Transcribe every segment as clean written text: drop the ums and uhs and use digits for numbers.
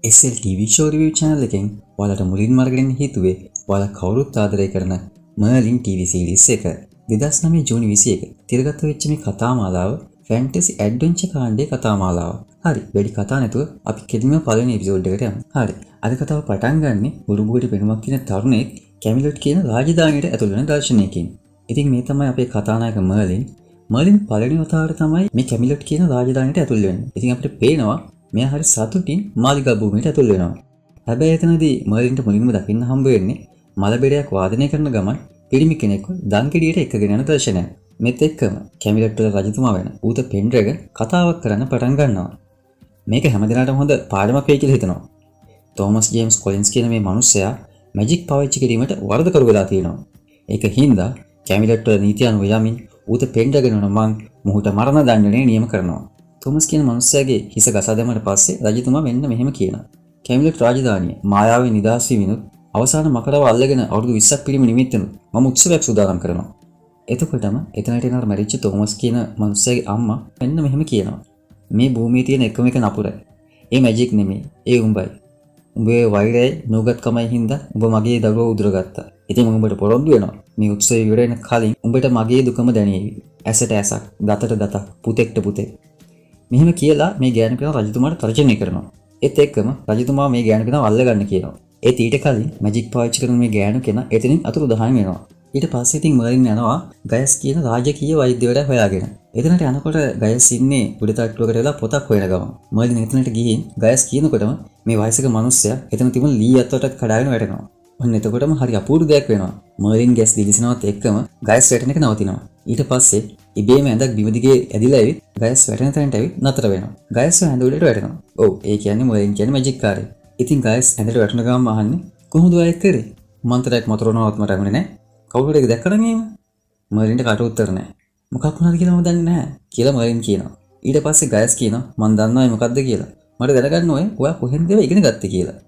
SL TV show review channel එකෙන් ඔයාලට මුලින්ම අරගෙන හිතුවේ ඔයාලා කවුරුත් ආදරය කරන Merlin TV series එක. 2009 ජූනි 21 තිරගත වෙච්ච මේ කතා මාලාව fantasy adventure කාණ්ඩයේ කතා මාලාව. හරි, වැඩි කතා නැතුව අපි කෙලින්ම පළවෙනි එපිසෝඩ් එකට යමු. හරි, අද කතාව පටන් ගන්නෙ උඩුබුවට පෙනුමක් තියෙන තරුණයෙක් කැමිලට් කියන රාජධානියට ඇතුළු වෙන දර්ශනයකින්. ඉතින් මේ තමයි අපේ කතානායක Merlin. Merlin පළවෙනි වතාවට තමයි මේ කැමිලට් කියන රාජධානියට ඇතුළු වෙන්නේ. ඉතින් අපිට පේනවා මෙයා හරි සතුටින් මාලිගා භූමියට ඇතුළු වෙනවා. හැබැයි එතනදී මර්ලින්ට මුලින්ම දකින්න හම්බ වෙන්නේ මලබෙරයක් වාදනය කරන ගමන් පිරිමි කෙනෙක්ව දන්කෙඩියට එක්කගෙන යන දර්ශනයක්. මෙත් එක්කම කැමිලට් වල රජතුමා වෙන ඌත පෙන්ඩ්‍රැගන් කතාවක් කරන්න පටන් ගන්නවා. මේක හැමදෙනාටම හොඳ පාඩමක් වෙයි කියලා හිතනවා. තෝමස් ජේම්ස් කොලින්ස් කියන මේ මිනිස්සයා මැජික් පාවිච්චි කිරීමට වරදකරු වෙලා තියෙනවා. ඒක හින්දා කැමිලට් වල නීති අනුව යමින් ඌත පෙන්ඩ්‍රැගන් වන මං මොහුට මරණ දඬුවමේ නියම කරනවා. තෝමස් කියන මනුස්සයාගේ හිස ගසා දැමුවට පස්සේ රජතුමා මෙන්න මෙහෙම කියනවා. කැමිලට් රාජධානිය මායාවෙන් නිදහස් වීමිනුත් අවසාන මකරව අල්ලගෙන අවුරුදු 20ක් පිරීම නිමිත්තෙනුත් මම උත්සවයක් සූදානම් කරනවා. එතකොටම එතනට එන මැරිච්ච තෝමස් කියන මනුස්සයාගේ අම්මා මෙන්න මෙහෙම කියනවා. මේ භූමියේ තියෙන එකම එක නපුර. ඒ මැජික් නෙමෙයි. ඒ උඹයි. උඹේ වෛරයයි නුගත්කමයි හින්දා උඹ මගේ දරුවව උදුරගත්තා. ඉතින් මම උඹට පොරොන්දු වෙනවා. මේ උත්සවය ඉවර වෙන කලින් උඹට මගේ දුකම දැනෙවි. ඇසට ඇසක්, දතට දතක්, පුතෙක්ට පුතෙක්. මෙහෙම කියලා මේ ගෑනු කෙනා රජතුමාට තර්ජනය කරනවා. ඒත් එක්කම රජතුමා මේ ගෑනු කෙනාව අල්ලගන්න කියනවා. ඒත් ඊට කලින් මැජික් පාවිච්චි කරන මේ ගෑනු කෙනා එතනින් අතුරුදහන් වෙනවා. ඊට පස්සේ ඉතින් මර්ලින් යනවා ගයස් කියන රාජකීය වෛද්‍යවරයා හොයාගෙන. එතනට යනකොට ගයස් ඉන්නේ උඩ තට්ටුවකට වෙලා පොතක් හොයන ගමන්. මර්ලින් එතනට ගිහින් ගයස් කියනකොටම මේ වයසක මිනිස්සයා එතන තිබුණ ලී අත්තටත් කඩාගෙන වැටෙනවා. ඔන්න එතකොටම හරි අපූර්ව දෙයක් වෙනවා. මර්ලින් ගෑස් දිලිසෙනවත් එක්කම ගයස් වැටෙන එක නවතිනවා. ඊට පස්සේ ඉබේම ඇඳක් බිම දිගේ ඇදිලා ඇවිත් ගයස් වැටෙන තැනට ඇවිත් නතර වෙනවා. ගයස් ඇඳ උඩට වැටෙනවා. ඔව්, ඒ කියන්නේ මර්ලින් කියන්නේ මැජික් කාර්යය. ඉතින් ගයස් ඇඳට වැටුණ ගමන් අහන්නේ කොහොමද ඔය කරේ? මන්ත්‍රයක් මතරනවත් මට අහන්නේ නැහැ. කවුරුද ඒක දැක්කද නේම? මර්ලින්ට කට උත්තර නැහැ. මොකක් වුණාද කියලා මම දන්නේ නැහැ කියලා මර්ලින් කියනවා. ඊට පස්සේ ගයස් කියනවා මම දන්නවා මේ මොකද්ද කියලා. මට දැනගන්න ඕනේ ඔයා කොහෙන්ද ඒව ඉගෙන ගත්තේ කියලා.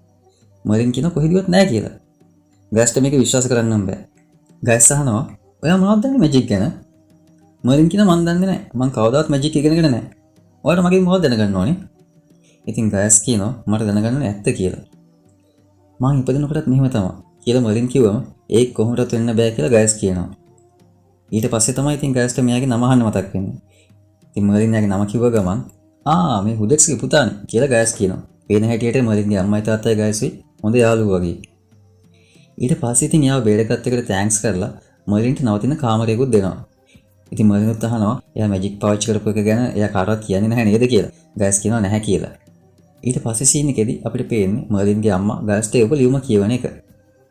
මර්ලින් කියනවා කොහෙදවත් නැහැ කියලා. ගයස්ට මේක විශ්වාස කරන්න බෑ. ගයස් අහනවා ඔයා මොනවද දන්නේ මැජික් ගැන? මර්ලින් කියනවා මම දන්නේ නැහැ. මම කවදාවත් මැජික් ඉගෙනගෙන නැහැ. ඔයාලට මගෙන් මොකක්ද දැනගන්න ඕනේ? ඉතින් ගයස් කියනවා මට දැනගන්න ඕනේ ඇත්ත කියලා. මං ඉපදිනකොටත් මෙහෙම තමයි කියලා මර්ලින් කිව්වම ඒක කොහොමදත් වෙන්න බෑ කියලා ගයස් කියනවා. ඊට පස්සේ තමයි ඉතින් ගයස්ට මෙයාගේ නම අහන්න මතක් වෙන්නේ. ඉතින් මර්ලින් යාගේ නම කිව්ව ගමන් මේ හුඩෙක්ස්ගේ පුතානේ කියලා ගයස් කියනවා. පේන හැටියට මර්ලින්ගේ අම්මයි තාත්තයි ගයස්යි හොඳ යාළුවෝ වගේ. ඊට පස්සේ ඉතින් යාව බේරගත්ත එකට තෑන්ක්ස් කරලා මර්ලින්ට නවතින කාමරයකුත් දෙනවා. ඉතින් මර්ලින්ත් අහනවා එයා මැජික් පාවිච්චි කරපු එක ගැන එයා කාටවත් කියන්නේ නැහැ නේද කියලා. ගයස් කියනවා නැහැ කියලා. ඊට පස්සේ සීන් එකේදී අපිට පේන්නේ මර්ලින්ගේ අම්මා ගයස්ට ඒක ලියුම කියවන එක.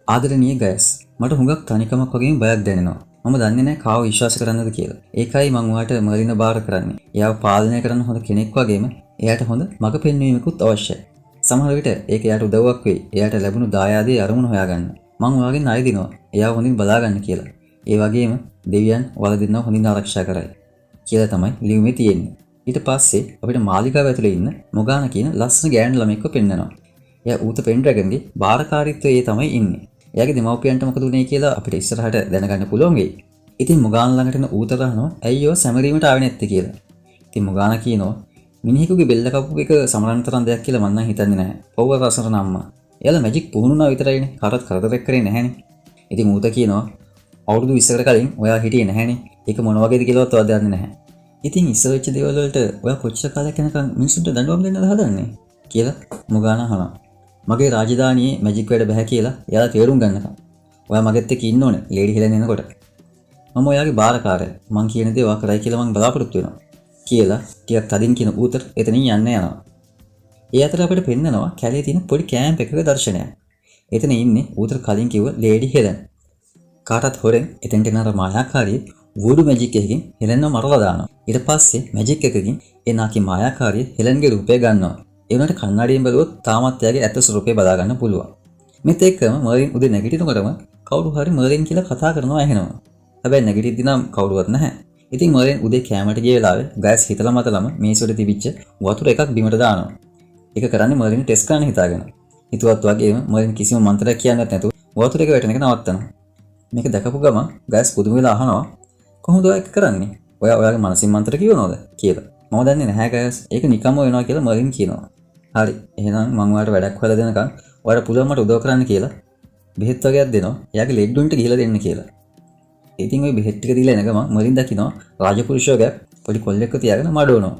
ආදරණීය ගයස්, මට හුඟක් තනිකමක් වගේම බයක් දැනෙනවා. මම දන්නේ නැහැ කාව විශ්වාස කරන්නද කියලා. ඒකයි මම ඔයාට මර්ලින්ව බාර කරන්නේ. එයාව පාලනය කරන්න හොඳ කෙනෙක් වගේම එයාට හොඳ මඟ පෙන්වීමකුත් අවශ්‍යයි. සමහර විට ඒක එයාට උදව්වක් වෙයි. එයාට ලැබුණු දායාදයේ අරමුණු හොයාගන්න. මම ඔයාගෙන් ණය දිනවා. එයාව හොඳින් බලාගන්න කියලා. ඒ වගේම දෙවියන් ඔයාලා දෙන්නව හොඳින් ආරක්ෂා කරයි කියලා තමයි ලියුමේ තියෙන්නේ. ඊට පස්සේ අපිට මාලිගාව ඇතුලේ ඉන්න මොගාන කියන ලස්සන ගෑනු ළමෙක්ව පෙන්නනවා. එයා ඌත පෙන්ඩ්‍රැගන්ගේ බාරකාරීත්වයේ තමයි ඉන්නේ. එයාගේ දෙමව්පියන්ට මොකද උනේ කියලා අපිට ඉස්සරහට දැනගන්න පුළුවන් වෙයි. ඉතින් මොගාන ළඟට එන ඌත රහනවා ඇයියෝ සැමරීමට ආවේ නැත්තේ කියලා. ඉතින් මොගාන කියනවා මිනිහෙකුගේ බෙල්ල කපපු එක සමරන්තරන් දෙයක් කියලා මම නම් හිතන්නේ නැහැ. පොව්ව රසරන අම්මා. එයාලා මැජික් පුහුණුනා විතරයිනේ. කාටවත් කරදරයක් කරේ නැහැනේ. ඉතින් ඌත කියනවා අවුරුදු 20කට කලින් ඔයා හිටියේ නැහැනේ. ඒක මොන වගේද කියලාවත් ඔයා දන්නේ නැහැ. ඉතින් ඉස්සර වෙච්ච දේවල් වලට ඔයා කොච්චර කාලයක් යනකම් මිනිස්සුන්ට දඬුවම් දෙන්නද හදන්නේ කියලා මොගාන අහනවා. මගේ රාජධානියේ මැජික් වැඩ බෑ කියලා එයාලා තේරුම් ගන්නකම්. ඔයා මගෙත් එක්ක ඉන්න ඕනේ ලේඩි හෙලන් එනකොට. මම ඔයාගේ බාරකාරයා. මං කියන දේ ඔයා කරයි කියලා මං බලාපොරොත්තු වෙනවා කියලා ටිකක් තදින් කියන ඌතර එතනින් යන්න යනවා. ඒ අතර අපිට පෙන්නනවා කැලේ තියෙන පොඩි කැම්ප් එකක දර්ශනයක්. එතන ඉන්නේ ඌතර කලින් කිව්ව ලේඩි හෙලන්. කාටත් හොරෙන් එතෙන්ට එන අර මායාකාරී වුඩු මැජික් එකකින් හෙලන්ව මරලා දානවා. ඊට පස්සේ මැජික් එකකින් ඒ නාකි මායාකාරී හෙලන්ගේ රූපය ගන්නවා. ඒ වුණාට කන්නඩියෙන් බැලුවොත් තාමත් එයාගේ ඇත්ත ස්වරූපය බලා ගන්න පුළුවන්. මෙත් එක්කම මර්ලින් උදේ නැගිටිනකොටම කවුරු හරි මර්ලින් කියලා කතා කරනවා ඇහෙනවා. හැබැයි නැගිටිද්දි නම් කවුරුවත් නැහැ. ඉතින් මර්ලින් උදේ කෑමට ගිය වෙලාවේ ගෑස් හිතලා මතලම මේසෙට තිබිච්ච වතුර එකක් බිමට දානවා. ඒක කරන්නේ මර්ලින් ටෙස්ට් කරන්න හිතාගෙන. හිතුවත් වගේම මර්ලින් කිසිම මන්ත්‍රයක් කියන්නත් නැතුව වතුර එක වැටෙන එක නවත්තනවා. මේක දැකපු ගමන් ගෑස් පුදුම වෙලා අහනවා කොහොමද ඔය එක කරන්නේ? ඔයාගේ මනසින් මන්ත්‍ර කියවනවද කියලා. මම දන්නේ නැහැ ගෑස්. ඒක නිකම්ම වෙනවා කියලා මර්ලින් කියනවා. හරි. එහෙනම් මම ඔයාලට වැඩක් හොයලා දෙනකම් ඔයාලට පුළුවන් මට උදව් කරන්න කියලා බෙහෙත් වගේක් දෙනවා. එයාගේ ලෙඩ් උන්ට ගිහලා දෙන්න කියලා. ඉතින් ওই බෙහෙත් ටික දීලා එන ගමන් මර්ලින් දකිනවා රාජපුරුෂයාගේ පොඩි කොල්ලෙක්ව තියාගෙන මඩවනවා.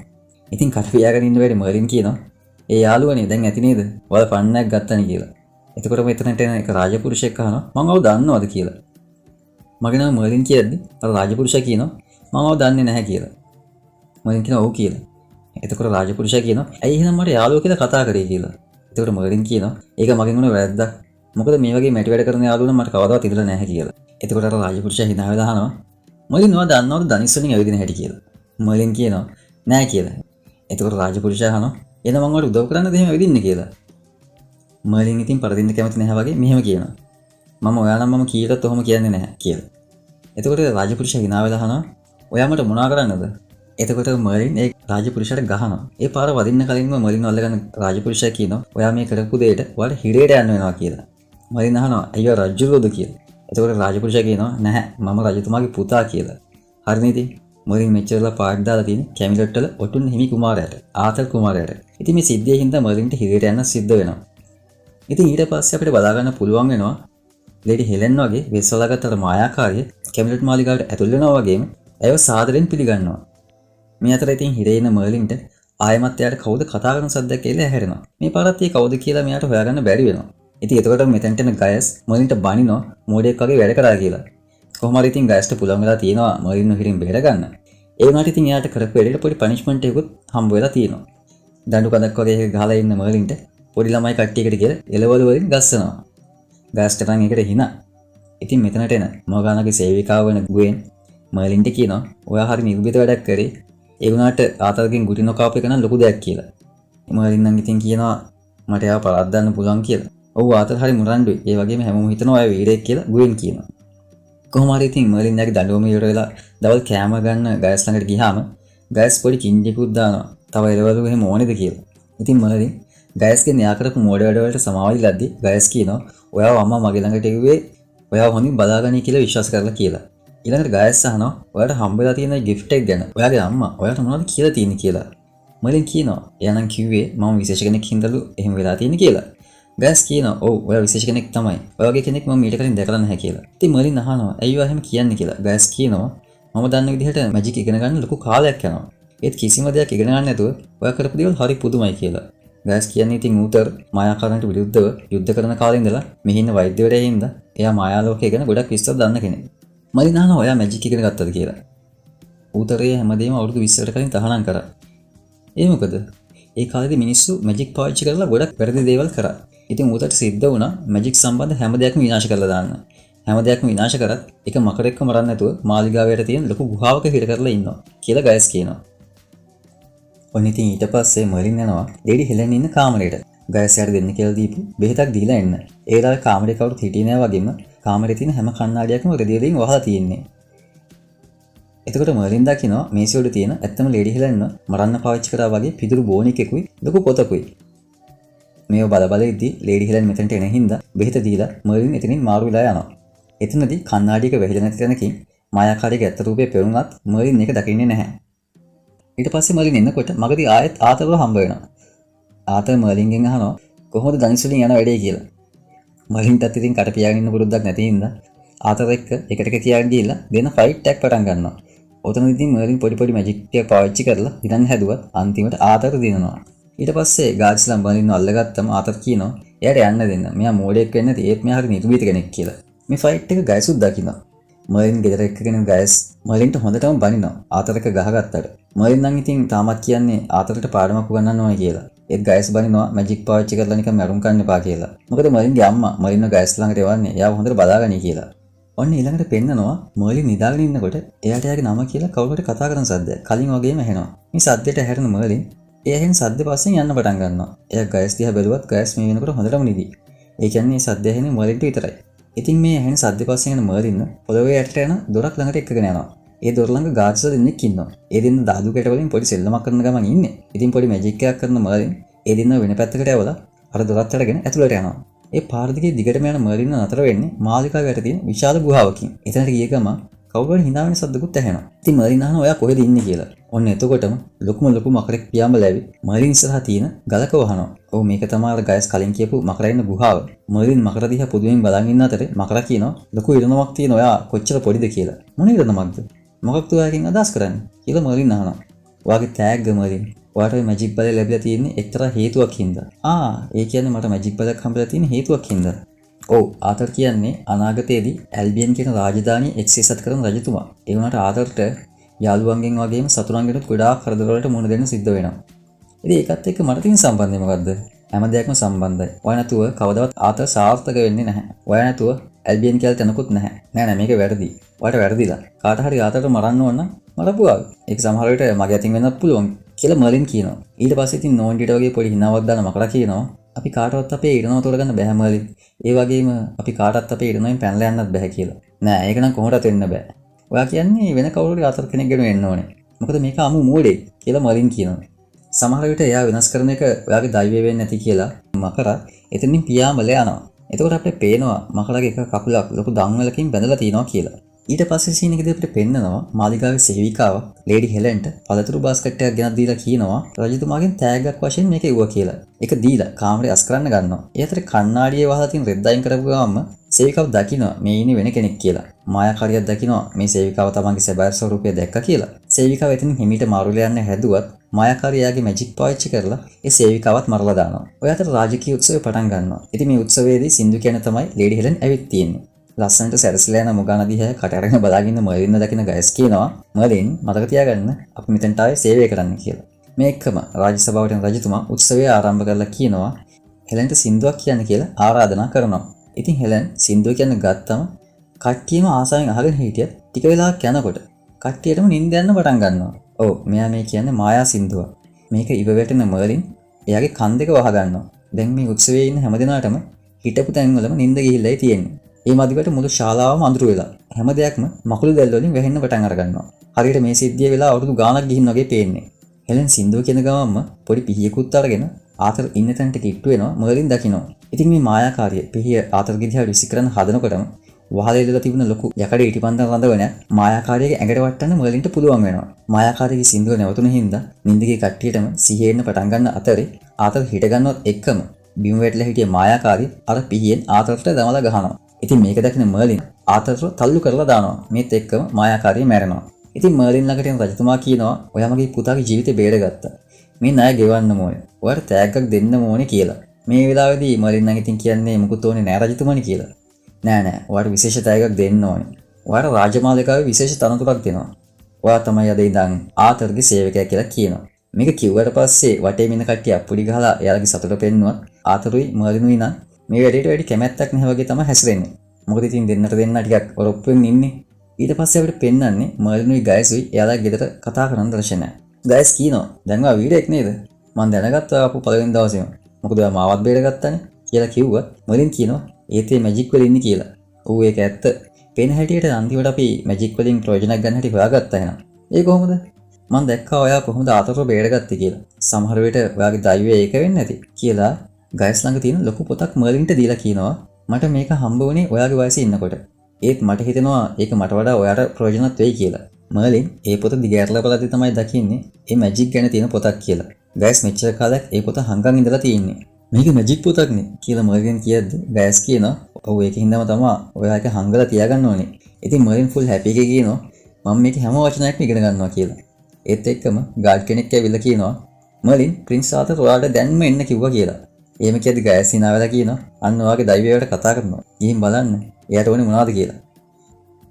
ඉතින් කට පියාගෙන ඉන්න වෙලේ මර්ලින් කියනවා ඒ යාළුවනේ දැන් ඇති නේද? ඔයාලා පන්නයක් ගත්තනේ කියලා. එතකොට මෙතනට එන එක රාජපුරුෂයෙක් අහනවා මම ඔව් දන්නවද කියලා. මගේ නම මර්ලින් කියද්දි අර රාජපුරුෂයා කියනවා මම ඔව් දන්නේ නැහැ කියලා. මර්ලින් කියනවා ඔව් කියලා. එතකොට රාජපුරුෂයා කියනවා ඇයි එහෙනම් මට යාළුවෝ කියලා කතා කරේ කියලා. එතකොට මර්ලින් කියනවා ඒක මගෙන් වුණ වැරද්දක්. මොකද මේ වගේ මැටි වැඩ කරන යාළුවෝ නම් මට කවදාවත් ඉඳලා නැහැ කියලා. එතකොට අර රාජපුරුෂයා hina වෙලා අහනවා මර්ලින් ඔයා දන්නවද ධනිස් වලින් ඇවිදින හැටි කියලා. මර්ලින් කියනවා නෑ කියලා. එතකොට රාජපුරුෂයා අහනවා එහෙනම් මම ඔයාලට උදව් කරන්නද එහෙම ඇවිදින්න කියලා. මර්ලින් ඉතින් පරදින්න කැමති නැහැ වගේ මෙහෙම කියනවා. මම ඔයාලා මම කීයටත් ඔහොම කියන්නේ නැහැ කියලා. එතකොට රාජපුරුෂයා hina වෙලා අහනවා ඔයා මට මොනා කරන්නද? එතකොට මර්ලින් ඒ රාජපුරුෂයාට ගහනවා. ඒ පාර වදින්න කලින්ම මර්ලින් අල්ලගෙන රාජපුරුෂයා කියනවා ඔයා මේ කරපු දෙයට ඔයාලට හිරේට යන්න වෙනවා කියලා. මර්ලින් අහනවා අයියෝ රජුරෝද කියලා. එතකොට රාජපුරුෂයා කියනවා නැහැ මම රජතුමාගේ පුතා කියලා. හරිනේ ඉතින් මර්ලින් මෙච්චරලා පාඩ දාලා තියෙන කැමිලට් වල ඔටුන් හිමි කුමාරයාට ආතර් කුමාරයාට. ඉතින් මේ සිද්ධිය හින්දා මර්ලින්ට හිරේට යන්න සිද්ධ වෙනවා. ඉතින් ඊට පස්සේ අපිට බලා ගන්න පුළුවන් වෙනවා ලේඩි හෙලන් වගේ වෙස්සලාගත් අර මායාකාරිය කැමිලට් මාලිගාවට ඇතුල් වෙනවා වගේම ඇයව සාදරෙන් පිළිගන්නවා. මේ අතර ඉතින් හිරේ ඉන්න මර්ලින්ට ආයමත් එයාට කවුද කතා කරන සද්දයක් කියලා ඇහෙනවා. මේ පාරත් ඒ කවුද කියලා මෙයාට හොයාගන්න බැරි වෙනවා. ඉතින් එතකොට මෙතෙන්ට එන ගයස් මර්ලින්ට බනිනවා මොඩෙක් වගේ වැඩ කරා කියලා. කොහොම හරි ඉතින් ගයස්ට පුළුවන් වෙලා තියෙනවා මර්ලින්ව හිරින් බේර ගන්න. ඒ වුණාට ඉතින් එයාට කරපු වැඩේට පොඩි පනිෂ්මන්ට් එකකුත් හම්බ වෙලා තියෙනවා. දඬු කඳක් වගේ එක ගහලා ඉන්න මර්ලින්ට පොඩි ළමයි කට්ටියකට කියලා එළවලු වලින් ගස්සනවා. ගයස්ට නම් ඒකට hina. ඉතින් මෙතනට එන මොගානගේ සේවිකාව වෙන ගුවෙන් මර්ලින්ට කියනවා ඔයා හරි නිර්භිත වැඩක් කරේ. ඒ වුණාට ආතරගෙන් ගුටි නොකාපු එක නම් ලොකු දෙයක් කියලා. මර්ලින් නම් ඉතින් කියනවා මට එයාව පරද්දන්න පුළුවන් කියලා. ඔව් ආතර හරි මුරණ්ඩුයි. ඒ වගේම හැමෝම හිතනවා ඔයා වීරයෙක් කියලා ගුවෙන් කියනවා. කොහොම හරි ඉතින් මර්ලින් යාගේ දඬුවම ඉවර වෙලා දවල් කෑම ගන්න ගයස් ළඟට ගියාම ගයස් පොඩි කිංජෙකුත් දානවා. තව එළවලු එහෙම ඕනේද කියලා. ඉතින් මර්ලින් ගයස්ගේ න්‍යා කරපු මෝඩ වැඩ වලට සමාවයිලද්දි ගයස් කියනවා ඔයාව අම්මා මගේ ළඟට එව්වේ ඔයාව හොඳින් බලාගනී කියලා විශ්වාස කරලා කියලා. ඊළඟට ගයස් අහනවා ඔයාලට හම්බෙලා තියෙන gift එක ගැන. ඔයාගේ අම්මා ඔයාලට මොනවද කියලා තියෙන්නේ කියලා. මර්ලින් කියනවා එයා නම් කිව්වේ මම විශේෂ කෙනෙක් හින්දාලු එහෙම වෙලා තියෙන්නේ කියලා. ගයස් කියනවා ඔව් ඔයා විශේෂ කෙනෙක් තමයි. ඔය වගේ කෙනෙක් මම ඊට කලින් දැකලා නැහැ කියලා. ඉතින් මර්ලින් අහනවා ඇයි ඔයා එහෙම කියන්නේ කියලා. ගයස් කියනවා මම දන්න විදිහට මැජික් ඉගෙන ගන්න ලොකු කාලයක් යනවා. ඒත් කිසිම දෙයක් ඉගෙන ගන්න නැතුව ඔයා කරපු දේවල් හරි පුදුමයි කියලා. ගයස් කියන්නේ ඉතින් ඌතර මායාකාරන්ට විරුද්ධව යුද්ධ කරන කාලේ ඉඳලා මෙහි ඉන්න වෛද්‍යවරයා හින්දා එයා මායාලෝකය ගැන ගොඩක් විස්තර දන්න කෙනෙක්. මර්ලින් අහනවා ඔයා මැජික් ඉගෙන ගත්තද කියලා. ඌතරේ හැමදේම අවුරුදු 20කට කලින් තහනම් කරා. ඒ මොකද? ඒ කාලේදී මිනිස්සු මැජික් පාවිච්චි කරලා ගොඩක් වැරදි දේවල් කරා. ඉතින් ඌතට සිද්ධ වුණා මැජික් සම්බන්ධ හැම දෙයක්ම විනාශ කරලා දාන්න. හැම දෙයක්ම විනාශ කරත් එක මකරෙක්ව මරන්න නැතුව මාලිගාවට තියෙන ලොකු ගුහාවක හිර කරලා ඉන්නවා කියලා ගයස් කියනවා. ඔන්න ඉතින් ඊට පස්සේ මර්ලින් යනවා ලේඩි හෙලන් ඉන්න කාමරේට. ගයස් යාට දෙන්න කියලා දීපු බෙහෙතක් දීලා එන්න. ඒ වෙලාවේ කාමරේ කවුරුත් හිටියේ නෑ වගේම කාමරේ තියෙන හැම කණ්ණාඩියක්ම රෙදි වලින් වහලා තියෙන්නේ. එතකොට මර්ලින් දකිනවා මේසෙ උඩ තියෙන ඇත්තම ලේඩි හෙලන්ව මරන්න පාවිච්චි කරා වගේ පිදුරු බෝනිකෙකුයි ලොකු පොතකුයි. මේව බල බල ඉද්දි ලේඩි හෙලන් මෙතනට එන හින්දා බෙහෙත දීලා මර්ලින් එතනින් මාරු වෙලා යනවා. එතනදී කණ්ණාඩියක වැහිලා නැති තැනකින් මායාකාරියගේ ඇත්ත රූපය පෙරුණත් මර්ලින් ඒක දකින්නේ නැහැ. ඊට පස්සේ මර්ලින් එනකොට මගදී ආයෙත් ආතරව හම්බ වෙනවා. ආතර මර්ලින්ගෙන් අහනවා කොහොමද ධනිස් වලින් යන වැඩේ කියලා. මර්ලින්ටත් ඉතින් කට පියාගෙන ඉන්න පුරුද්දක් නැති හින්දා ආතර එක්ක එකට එක කියාගෙන ගිහිල්ලා දෙන ෆයිට් එකක් පටන් ගන්නවා. ඔතනදී ඉතින් මර්ලින් පොඩි පොඩි මැජික් ටික පාවිච්චි කරලා ඉතින් හැදුවත් අන්තිමට ආතර දිනනවා. ඊට පස්සේ ගාඩ්ස්ලා මර්ලින්ව අල්ලගත්තම ආතර කියනවා එයාට යන්න දෙන්න. මෙයා මෝඩෙක් වෙන්නේ නැති ඒත් මෙයා හරි නිර්භීත කෙනෙක් කියලා. මේ ෆයිට් එක ගයසුත් දකිනවා. මර්ලින් ගෙදර එක්කගෙන ගයස් මර්ලින්ට හොඳටම බනිනවා ආතර එක ගහගත්තට. මර්ලින් නම් ඉතින් තාමත් කියන්නේ ආතරට පාඩමක් උගන්වන්න ඕනේ කියලා. ඒත් ගයස් බනිනවා මැජික් පාවිච්චි කරලා නිකන් මැරුම් කන්න එපා කියලා. මොකද මර්ලින්ගේ අම්මා මර්ලින්ව ගයස් ළඟට එවන්නේ එයාව හොඳට බලාගනි කියලා. ඔන්න ඊළඟට පෙන්නනවා මර්ලින් නිදාගෙන ඉන්නකොට එයාට එයාගේ නම කියලා කවුරුහරි කතා කරන සද්දයක් කලින් වගේම ඇහෙනවා. මේ සද්දෙට ඇහෙන මර්ලින් ඒ ඇහෙන සද්ද පස්සෙන් යන්න පටන් ගන්නවා. එයා ගයස් දිහා බැලුවත් ගයස් මේ වෙනකොට හොඳටම නිදි. ඒ කියන්නේ මේ සද්ද ඇහෙන්නේ මර්ලින්ට විතරයි. ඉතින් මේ ඇහෙන සද්ද පස්සෙන් යන මර්ලින් පොළවේ යටට යන දොරක් ළඟට එක්කගෙන යනවා. ඒ දොර ළඟ ගාඩ්ස්ලා දෙන්නෙක් ඉන්නවා. ඒ දෙන්න දාදු කැට වලින් පොඩි සෙල්ලමක් කරන ගමන් ඉන්නේ. ඉතින් පොඩි මැජික් එකක් කරන මර්ලින් ඒ දෙන්න වෙන පැත්තකට ඇවලා අර දොරත් අරගෙන ඇතුළට යනවා. ඒ පාර දිගේ දිගටම යන මර්ලින් නතර වෙන්නේ මාලිකාව යට තියෙන විශාල ගුහාවකින්. එතනට ගිය ගමන් කවුරු හරි hina වෙන සද්දකුත් ඇහෙනවා. ඉතින් මර්ලින් අහනවා ඔයා කොහෙද ඉන්නේ කියලා. ඔන්න එතකොටම ලොකු මකරෙක් පියාඹලාවි මර්ලින් ඉස්සරහා තියෙන ගලක වහනවා. ඔව් මේක තමයි අර ගයස් කලින් කියපු මකරා ඉන්න ගුහාව. මර්ලින් මකරා දිහා පුදුමෙන් බලන් ඉන්න අතරේ මකරා කියනවා ලොකු ඉරණමක් තියෙන ඔයා කොච්චර පොඩිද කියලා. මොන ඉරණමක්ද? මොකක්ද ඔයාගෙන් අදහස් කරන්නේ? කියලා මර්ලින් අහනවා. ඔයාගේ තෑග්ග මර්ලින්. ඔයාට ওই මැජික් බලය ලැබිලා තියෙන්නේ එක්තරා හේතුවක් හින්දා. ඒ කියන්නේ මට මැජික් බලයක් හම්බෙලා තියෙන හේතුවක් හින්දා. ඔව් ආතර් කියන්නේ අනාගතයේදී ඇල්බියන් කියන රාජධානිය එක්සේසත් කරන රජතුමා. ඒ වුණාට ආතරට යාළුවන්ගෙන් වගේම සතුරන්ගෙනුත් ගොඩාක් කරදර වලට මුහුණ දෙන්න සිද්ධ වෙනවා. ඉතින් ඒකත් එක්ක මට තියෙන සම්බන්ධය මොකද්ද? හැම දෙයක්ම සම්බන්ධයි. ඔය නැතුව කවදාවත් ආතර් සාර්ථක වෙන්නේ නැහැ. ඔය නැතුව ඇල්බියන් කියලා තැනකුත් නැහැ. නෑ මේක වැරදි. ඔයාට වැරදිලා. කාට හරි ආතරට මරන්න ඕන නම් මරපුවා. ඒක සමහර විට මගේ අතින් වෙන්නත් පුළුවන් කියලා මර්ලින් කියනවා. ඊට පස්සේ ඉතින් නෝන්ඩිට වගේ පොඩි හිනාවක් දාන මකරා කියනවා අපි කාටවත් අපේ ඉරණම තෝරගන්න බෑ මර්ලින්. ඒ වගේම අපි කාටවත් අපේ ඉරණමෙන් පැනලා යන්නත් බෑ කියලා. නෑ ඒක නම් කොහොමවත් වෙන්න බෑ. ඔයා කියන්නේ වෙන කවුරු හරි ආතර් කෙනෙක් ගෙන වෙන්න ඕනේ. මොකද මේක අමු මෝඩේ කියලා මර්ලින් කියනවා. සමහර විට එයා වෙනස් කරන එක ඔයාගේ දෛවය වෙන්නේ නැති කියලා මකරා එතනින් පියාඹලා යනවා. එතකොට අපිට පේනවා මකරාගේ එක කකුලක් ලොකු දම්වලකින් බැඳලා තියෙනවා කියලා. ඊට පස්සේ සීන් එකේදී අපිට පෙන්නනවා මාලිගාවේ සේවිකාව ලේඩි හෙලන්ට පළතුරු බාස්කට් එකක් ගෙනත් දීලා කියනවා රජතුමාගෙන් තෑග්ගක් වශයෙන් මේක ඉවුවා කියලා. ඒක දීලා කාමරේ අස් කරන්න ගන්නවා. ඒ අතරේ කණ්ණාඩියේ වහලා තියෙන රෙද්ද අයින් කරපු ගමන්ම සේවිකාව දකිනවා මේ ඉන්නේ වෙන කෙනෙක් කියලා. මායාකාරියක් දකිනවා මේ සේවිකාව තමන්ගේ සැබෑ ස්වරූපය දැක්කා කියලා. සේවිකාව එතනින් හිමීට මාරුලා යන්න හැදුවත් මායාකාරියාගේ මැජික් පාවිච්චි කරලා ඒ සේවිකාවත් මරලා දානවා. ඔය අතර රාජකීය උත්සවය පටන් ගන්නවා. ඉතින් මේ උත්සවයේදී සින්දු කියන තමයි ලේඩි හෙලන් ඇවිත් තියෙන්නේ. ලස්සනට සැරසිලා යන මුගා නදිය කට අරගෙන බලාගෙන මර්ලින් දකින ගයස් කියනවා මර්ලින් මතක තියාගන්න අපි මෙතනට ආවේ සේවය කරන්න කියලා. මේ එක්කම රාජ සභාවට යන රජතුමා උත්සවය ආරම්භ කරලා කියනවා හෙලන්ට සින්දුවක් කියන්න කියලා ආරාධනා කරනවා. ඉතින් හෙලන් සින්දුව කියන්න ගත්තම කට්ටියම ආසාවෙන් අහගෙන හිටිය ටික වෙලාවක් යනකොට කට්ටියටම නිින්ද යන්න පටන් ගන්නවා. ඔව් මෙයා මේ කියන්නේ මායා සින්දුව. මේක ඉව වැටෙන මර්ලින් එයාගේ කන් දෙක වහ ගන්නවා. දැන් මේ උත්සවයේ ඉන්න හැමදෙනාටම හිටපු තැන්වලම නිින්ද ගිහිල්ලායි තියෙන්නේ. ඒ මදිවට මුළු ශාලාවම අඳුර වෙලා හැම දෙයක්ම මකුළු දැල් වලින් වැහෙන්න පටන් අර ගන්නවා. හරියට මේ සිද්ධිය වෙලා අවුරුදු ගාණක් ගිහින් වගේ පේන්නේ. හෙලන් සින්දුව කියන ගමන්ම පොඩි පිහියකුත් අරගෙන ආතර් ඉන්න තැනට කිට්ටු වෙනවා මර්ලින් දකිනවා. ඉතින් මේ මායාකාරිය පිහිය ආතරගේ දිහා විසි කරන්න හදනකොටම වහලේ ඉඳලා තිබුණ ලොකු යකඩ ඉටිපන්දම් රඳවන මායාකාරියගේ ඇඟට වටන්න මර්ලින්ට පුළුවන් වෙනවා. මායාකාරියගේ සින්දුව නැවතුන හින්දා නින්දගේ කට්ටියටම සිහිය එන්න පටන් ගන්න අතරේ ආතර් හිට ගන්නවත් එක්කම බිම වැටලා හිටිය මායාකාරිය අර පිහියෙන් ආතරට දමලා ගහනවා. ඉතින් මේක දැක්න මර්ලින් ආතරව තල්ලු කරලා දානවා. මේත් එක්කම මායාකාරිය මැරෙනවා. ඉතින් මර්ලින් ළඟට එන රජතුමා කියනවා ඔයා මගේ පුතාගේ ජීවිතේ බේරගත්තා. මේ ණය ගෙවන්න ඕනේ. ඔයාට තෑග්ගක් දෙන්න ඕනේ කියලා. මේ වෙලාවේදී මර්ලින් නම් ඉතින් කියන්නේ මුකුත් ඕනේ නෑ රජතුමානි කියලා. නෑ ඔයාට විශේෂ තෑග්ගක් දෙන්න ඕනේ. ඔයාට රාජමාලිගාවේ විශේෂ තනතුරක් දෙනවා. ඔයා තමයි අද ඉඳන් ආතරගේ සේවකයා කියලා කියනවා. මේක කිව්වට පස්සේ වටේ ඉන්න කට්ටිය අප්පුඩි ගහලා එයාලගේ සතුට පෙන්නුවත් ආතරුයි මර්ලිනුයි නම් මේ වැඩේට වැඩි කැමැත්තක් නැහැ වගේ තමයි හැසිරෙන්නේ. මොකද ඉතින් දෙන්නට දෙන්න ටිකක් ඔරොප්පුවෙන් ඉන්නේ. ඊට පස්සේ අපිට පෙන්වන්නේ මර්ලිනුයි ගයසුයි එයාලා ගෙදර කතා කරන දර්ශනය. ගයස් කියනවා දැන් ඔයා වීරයෙක් නේද? මම දැනගත්තා ආපු පළවෙනි දවසේම. මොකද ඔයා මාවත් බේරගත්තානේ කියලා කිව්වා. මර්ලින් කියනවා ඒත් මේ මැජික් වල ඉන්නේ කියලා. ඌ ඒක ඇත්ත. පේන හැටියට අන්තිමට අපි මැජික් වලින් ප්‍රයෝජනයක් ගන්න හැටි හොයාගත්තා එහෙනම්. ඒ කොහොමද? මම දැක්කා ඔයා කොහොමද ආතරව බේරගත්තේ කියලා. සමහර වෙලට ඔයාගේ දෛවය ඒක වෙන්නේ නැති කියලා ගයස් ළඟ තියෙන ලොකු පොතක් මර්ලින්ට දීලා කියනවා මට මේක හම්බ වුණේ ඔයාගේ වයසේ ඉන්නකොට. ඒත් මට හිතෙනවා ඒක මට වඩා ඔයාට ප්‍රයෝජනවත් වෙයි කියලා. මර්ලින් ඒ පොත දිගහැරලා බලද්දි තමයි දකින්නේ මේ මැජික් ගැන තියෙන පොතක් කියලා. ගයස් මෙච්චර කාලයක් ඒ පොත හංගන් ඉඳලා තියෙන්නේ. මේක මැජික් පොතක්නේ කියලා මර්ලින් කියද්දි ගයස් කියනවා ඔව් ඒකින්දම තමයි ඔයා ඒක හංගලා තියාගන්න ඕනේ. ඉතින් මර්ලින් ෆුල් හැපි එකේ කියනවා මම මේක හැම වචනයක්ම ඉගෙන ගන්නවා කියලා. ඒත් එක්කම ගාඩ් කෙනෙක් ඇවිල්ලා කියනවා මර්ලින් ප්‍රින්ස් ආතර් ඔයාලට දැන්ම එන්න කිව්වා කියලා. එහෙම කියද්දි ගයස් hina වෙලා කියනවා අන්න ඔයාගේ දෛවයට කතා කරනවා. ගිහින් බලන්න එයාට ඕනේ මොනවද කියලා.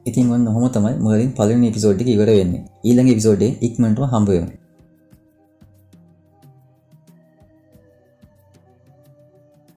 ඉතින් ඔන්න ඔහොම තමයි මර්ලින් පළවෙනි එපිසෝඩ් එක ඉවර වෙන්නේ. ඊළඟ එපිසෝඩ් එකේ ඉක්මනටම හම්බ වෙමු.